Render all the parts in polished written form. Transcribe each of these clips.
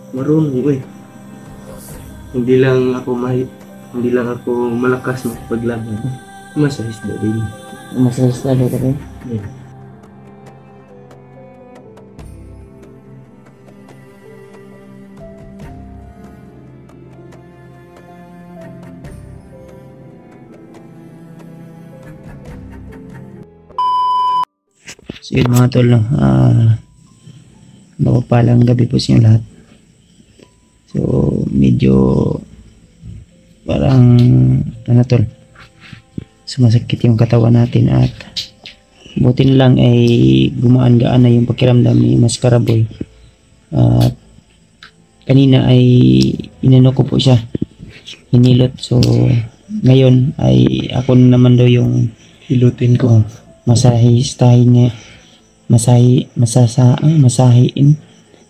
Marunong eh. Hindi lang ako hindi lang ako malakas makipaglaban. Masahista din. Masahista din ka rin? Yeah. So yun mga tol, no? Mapagpalang gabi po sa inyo lahat. So medyo parang ano tol, sumasakit yung katawan natin at buti na lang ay gumaan-gaan na yung pakiramdam ni Maskaraboy. At kanina ay inano ko po siya, hinilot. So ngayon ay ako naman daw yung Hilutin ko. masahistahin niya, masahiin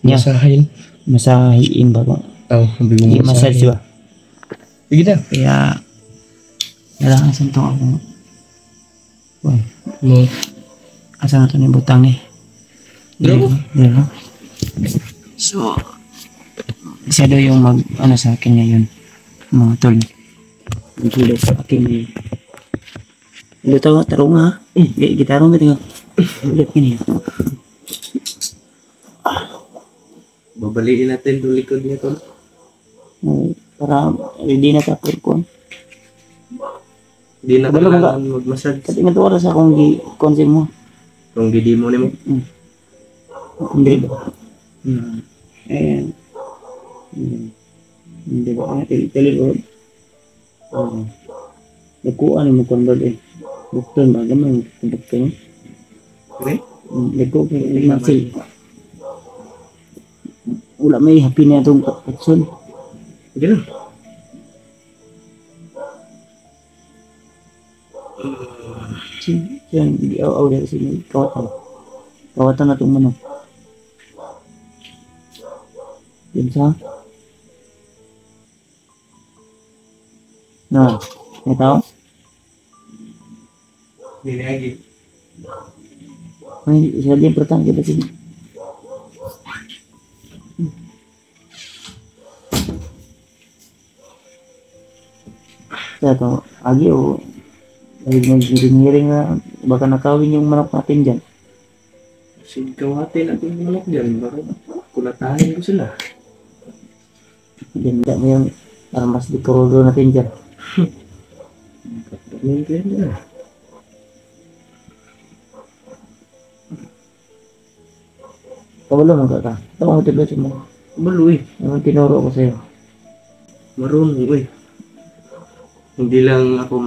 niya, masahiin ba ba? Sabi mo Yung massage ba? Sige na. Kaya nalakasan to ako. Uy, Mo. asa na to yung butang eh. Bro? Dito. So siya daw yung mag ano sa akin ngayon, mga tol. Hindi sa akin ngayon. Luto ko, tarong ha. Gitarong ka tingnan. Ulit gini. Babaliin natin yung likod niya tol. Para ready na tapos ko. Hindi na Kabalo mo kailangan mag-massage. Kasi nga oras akong gi-concept mo. Kung gidimo ni mo. Hindi ba? Ayan. Hindi ba? Tili ko. Nagkuhan mo convert eh. Bukton ba? Gamay mo bukton. Okay? Nagko ko masil. Wala may happy na itong patsun. Sige na. Yan, aw dari sini kawatan. Kawatan na itong manok. Yan sa? Nah, may tao? Hindi lagi. Ay, isa din pertang kita sini. Saya tahu, agi o lagi naghiring-hiring na baka nakawin yung manok natin dyan. Sigkawatin natin yung manok dyan. Baka kulatahin ko sila. Ganda mo yung armas di korodor natin dyan. Mungkin na. Kabalo mo ka. Ito mo tiba mo. Balo eh. Yung tinuro ko sa'yo. Marunong eh. Hindi lang ako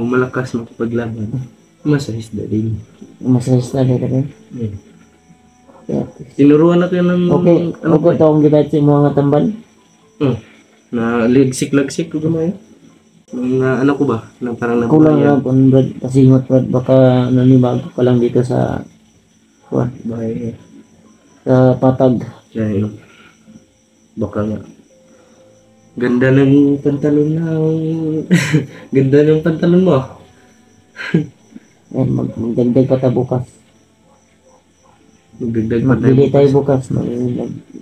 malakas makipaglaban. Masahista din. Masahista din ka rin. Yeah. Kaya, Tinuruan na kayo ng okay ito akong gibait sa mga tambal. Na lagsik ko gamay. Na ano ko ba? Na parang Kulang nabuhayan. lang kung Brad, pasingot Brad, baka nanibago ka lang dito sa kuwan, Bahay. sa patag. Kaya yun. Baka nga. Ganda ng pantalon ganda ng pantalon mo. Yan, magdagdag pa tayo bukas. Magdagdag pa tayo. Magbili tayo bukas.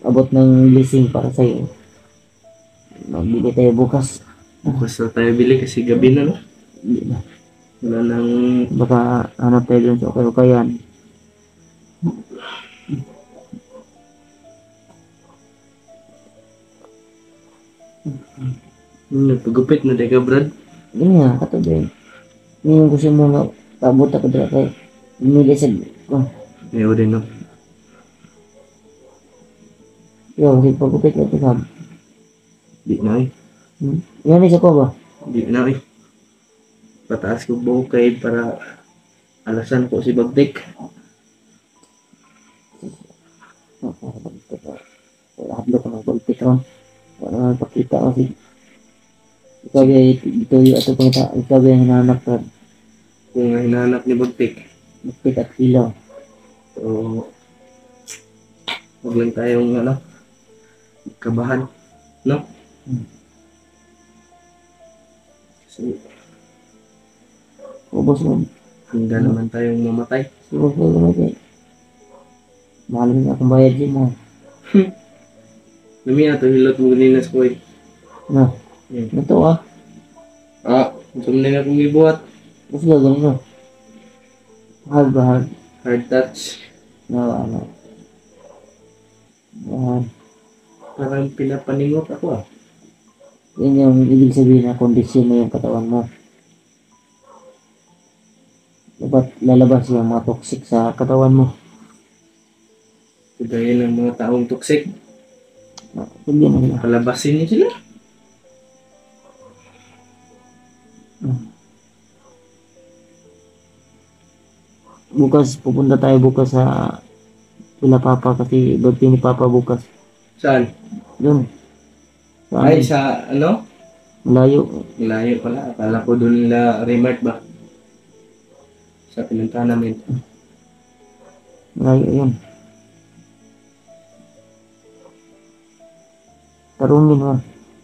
Abot ng blessing para sa'yo. Magbili tayo bukas. Bukas na tayo bili kasi gabi na no. Hindi na. Wala nang Baka hanap tayo dun sa kayan. nagpagupit na ka Brad. Yun nga, katabi. Yung gusto mo nga, tabot ako dito kayo. Bumili sa, Ayaw din no. yung kasi pagkupit ka ito sabi. Di na eh. Yan isa ko ba? Di na eh. Pataas ko bukay para alasan ko si Bagdik. Hadlo ko ng pagkupit ron. Para magpakita kasi. Ikaw ito yung ato pangita. Ikaw yung hinahanap ka. Kung hinahanap ni Bagdik. Magpit at ilaw. So, huwag lang tayong kabahan. No? Kasi Ubos mo. handa naman tayong mamatay. Ubos mo naman kayo. Mahal mo akong bayad din mo. Nami ato hilot mo ganina sa kuwait. Na, Hmm. ito ah. Gusto mo na akong ibuhat. Mas gagawin mo. Hard ba hard? Hard touch. Na ano. Yan. Parang pinapaningot ako ah. Yan yung ibig sabihin na kondisyon mo yung katawan mo. Dapat lalabas yung mga toxic sa katawan mo. Kagaya ng mga taong toxic. Hindi na nila. Palabasin niyo sila. Bukas, pupunta tayo bukas sa Kila Papa kasi birthday ni Papa bukas. Saan? Yun. Sa Ay, amin. sa ano? Malayo. Layo pala. Akala ko doon nila Remart ba? Sa pinuntahan namin. Malayo yun. Tarungin mo.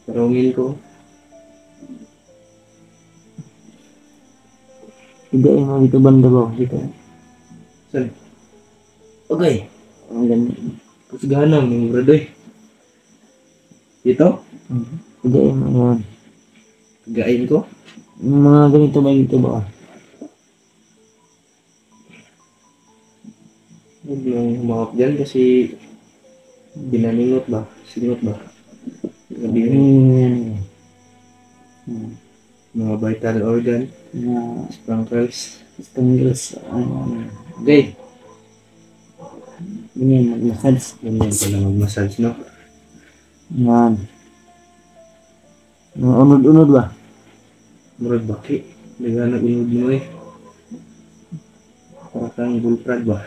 Tarungin ko. Higain mo dito banda ba? Dito. Saan? Okay. Ang ganda. Kusgahan ng bradoy. Dito? Higain mo yan. Gain ko. Yung mga ganito ba dito ba? Huwag nang humawak dyan kasi binaningot ba? Singot ba? Sabi mga vital organ, Na sprankles. strangles. Okay. Ganyan, mag-massage. Ganyan pala mag-massage, no? Yan. Unod-unod ba? Murag baki. Daga nag-unod mo eh. Para kang bullfrog ba?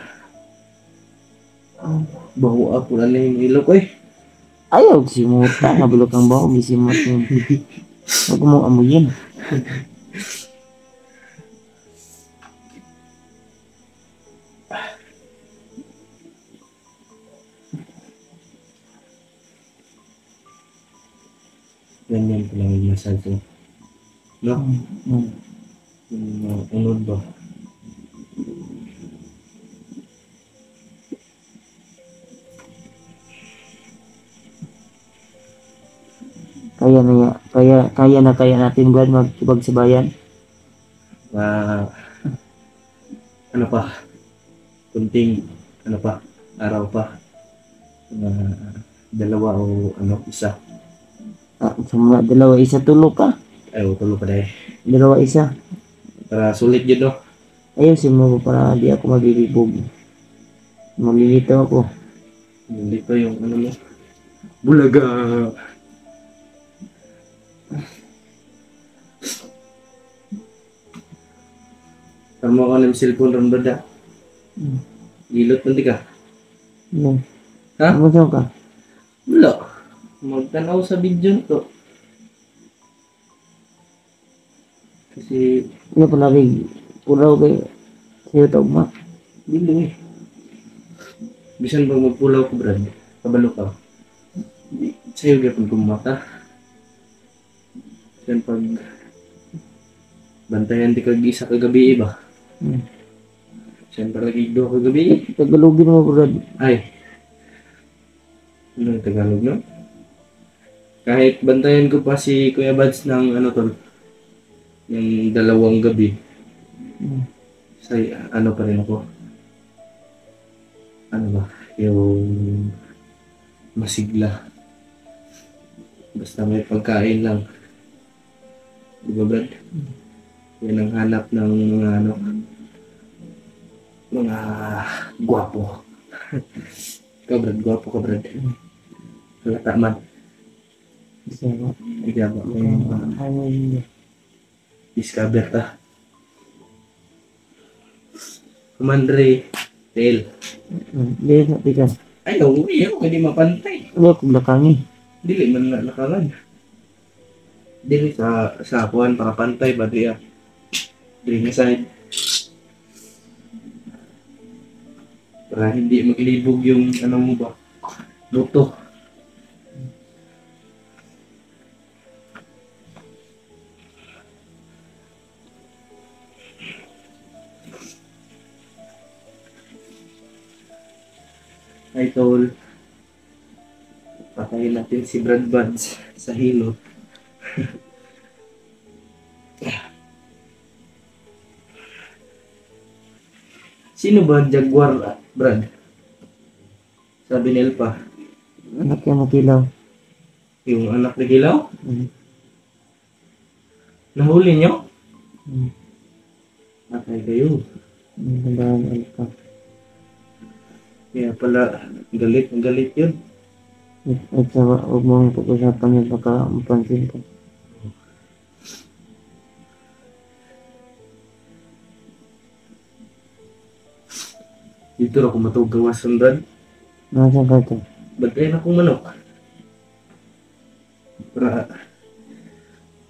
Baho ako na yung ilok eh. Ayaw, simuta. Nabulok ang baho. Gisimot yun. Huwag mo amuyin. Ganyan pala mag-massage, no? No? Hmm. Yung unod ba? Kaya natin Brad magkipagsabayan. Ano pa? Kunting, ano pa? Araw pa. Dalawa o ano, isa. Sa mga dalawa isa tulo pa. Ay, tulo pa dahil. Dalawa isa. Para sulit yun, no? Ayusin mo para di ako mabibibog. Malilito ako. Hindi pa yung ano mo. Bulaga! Tama ka ng cellphone ron ba da? Gilot nanti ka? Yan. Ha? Ano ka? Wala. Magtanaw sa video to. Kasi, Ano pa nabi? Puraw kay sa'yo tagma. dilo eh. Bisan ba magpulaw ko, Brad? Kabalo ka. Sa'yo gapon kumata. Bisan pag bantayan di kag isa kagabi ba? Bisan pa lagi do kagabi. Tagalogin mo Brad. Ay. Ano yung Tagalog, no? Kahit bantayan ko pa si Kuya Bads ng ano tol, yung 2 gabi, sa ano pa rin ako. Ano ba? Yung masigla. Basta may pagkain lang. Di ba, Brad? Yan ang hanap ng mga ano, mga gwapo. Ikaw, Brad, gwapo ka, Brad. Halata man. Sige. Ikaw ba? May discover ta. Comandre, tail. Dili na tikan. Ay, nauwi ako, hindi mapantay. Ano ko blakangi. Dili man na nakalan. Dili sa kuhan para pantay ba diya. Dili na side. Para hindi maglibog yung ano mo ba. Luto. Ay, tol. Patayin natin si Brad Buds sa hilo. Sino ba ang Jaguar, Brad? Sabi ni Elpa. Anak yung makilaw. Yung anak ni Gilaw? Mm. Nahuli nyo? Mm. Patay kayo. Ang alpa. Kaya pala, galit yun. At sa huwag mong pag-usapan yun baka mapansin ko. Dito ako matugawasan, Brad. Nasaan ka ito? Bagayin akong manok. Para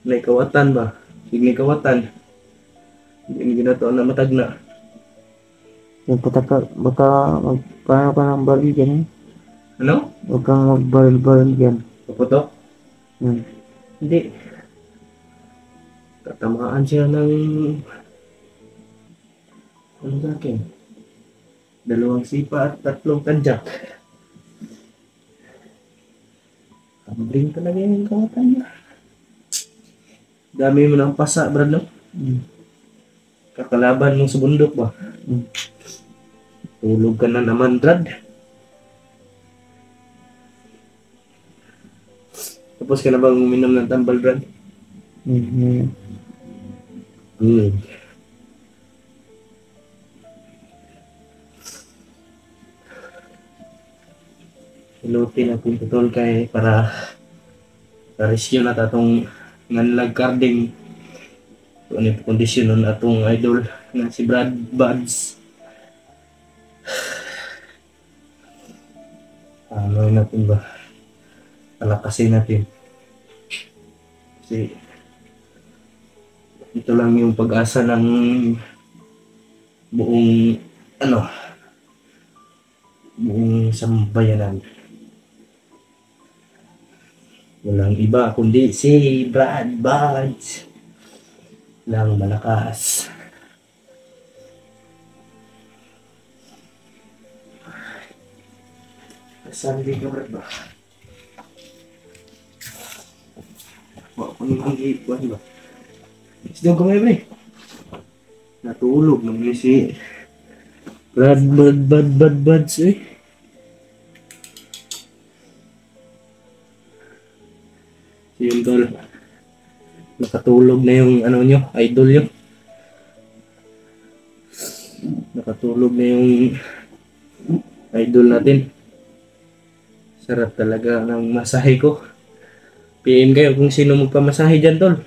may kawatan ba? Sige kawatan. Hindi ginato na matagna. Yung pataka, baka magpaano ka ng baril dyan eh. Ano? Huwag kang magbaril-baril dyan. Paputok? Hmm. Hindi. Tatamaan siya ng ano sa akin? 2 sipa at 3 tadyak. Kambling talaga yung kawatan niya. Dami mo ng pasa, Brad, no? Hmm. Kakalaban mo sa bundok ba? Hmm. Tulog ka na naman, Brad. Tapos ka na bang uminom ng tambal, Brad? Hmm. Good. Ilutin natin tutol kay para rescue na tatong nganlag carding. So, ano yung kondisyon nun atong idol na si Brad Buds. Ano natin ba? Palakasin natin. Kasi ito lang yung pag-asa ng buong sambayanan. Walang iba kundi si Brad Buds lang malakas. Saan din ka, Brad ba? Wala ko namang iipuan ba? Isdaw ka may pre. Natulog naman si Brad Buds eh. So yun tol. Nakatulog na yung ano nyo, idol nyo. Nakatulog na yung idol natin. Sarap talaga ng masahe ko. PM kayo kung sino magpamasahe dyan, tol.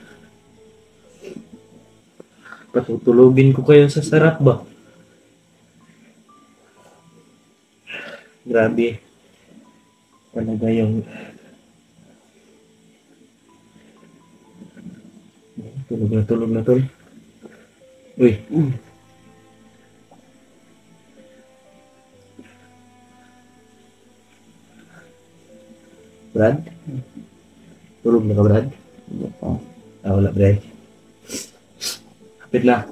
Patutulogin ko kayo sa sarap ba? Grabe. Talaga yung tulog na, tol. Uy. Brad? Tulog na ka, Brad? Hindi pa. Wala, Brad. Kapit na.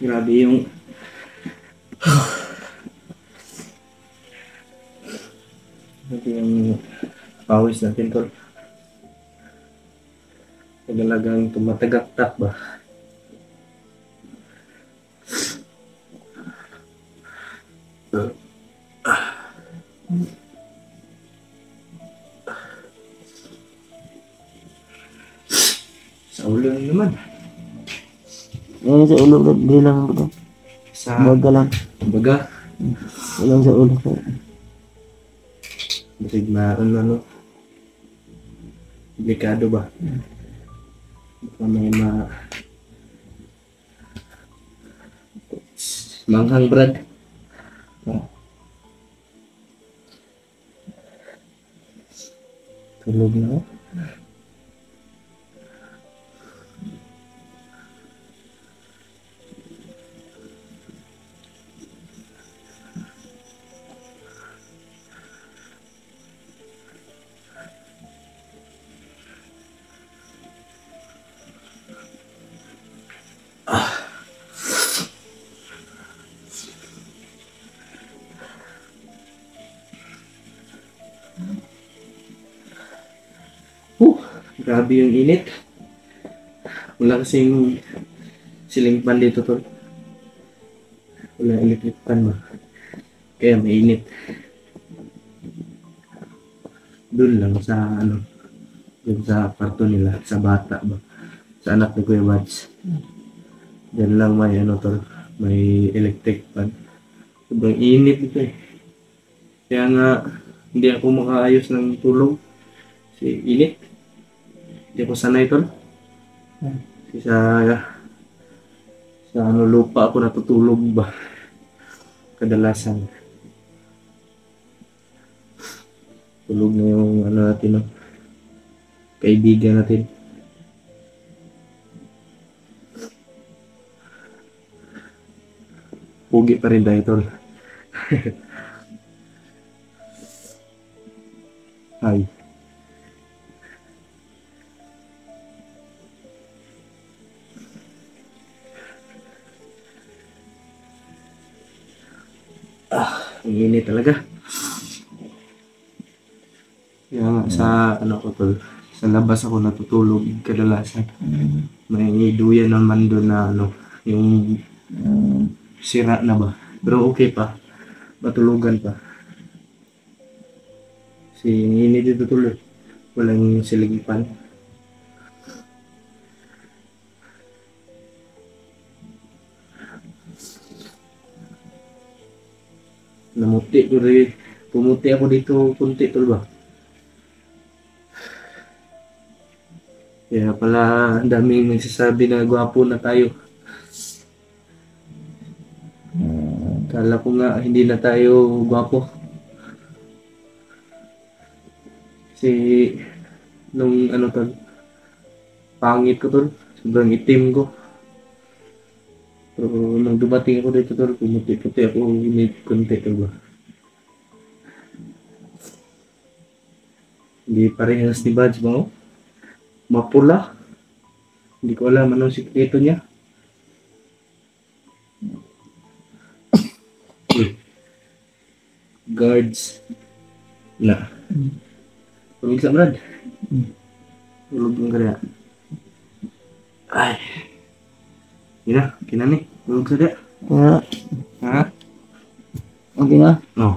Grabe yung grabe yung pawis natin, tol. Talagang tumatagaktak ba? Sa ulo naman. Eh, sa ulo, di lang ito. Sa Baga lang. Baga, Walang sa ulo ko. basig na ano, delikado ba? Baka may manghang Brad. Tulog na ako. Grabe yung init. Wala kasing ceiling fan dito tol. Wala electric fan ba? Kaya mainit. Doon lang sa doon sa kwarto nila, sa bata ba? Sa anak ni Kuya Mads. Diyan lang may tol, may electric fan. Sobrang init ito eh. Kaya nga hindi ako makaayos ng tulog. Kasi init. Hindi ako sanay tol. Kasi sa lupa ako natutulog ba? Kadalasan. Tulog na yung natin, kaibigan natin. Pugi pa rin tayo tol. Hi. Ang init talaga. Kaya nga, sa ko tol, sa labas ako natutulog kadalasan. May duyan naman doon na yung sira na ba. Pero okay pa. Matulugan pa. Kasi init dito tuloy. Walang ceiling fan. Namuti ko rin. Pumuti ako dito kunti tol ba. Kaya pala ang daming nagsasabi na gwapo na tayo. Kala ko nga hindi na tayo gwapo. Kasi nung tol, pangit ko tol. Sobrang itim ko. So, nung dumating ako dito tol, pumuti-puti ako kunti tol ba. Hindi parehas ni Badge ba oh? Mapula. Hindi ko alam anong sikreto niya. Guards. Na. Tulog sa Brad. Tulog yung kaya. Ay. Yun na, kinani. Tulog sa dia. Kaya, Ha? okay na. No.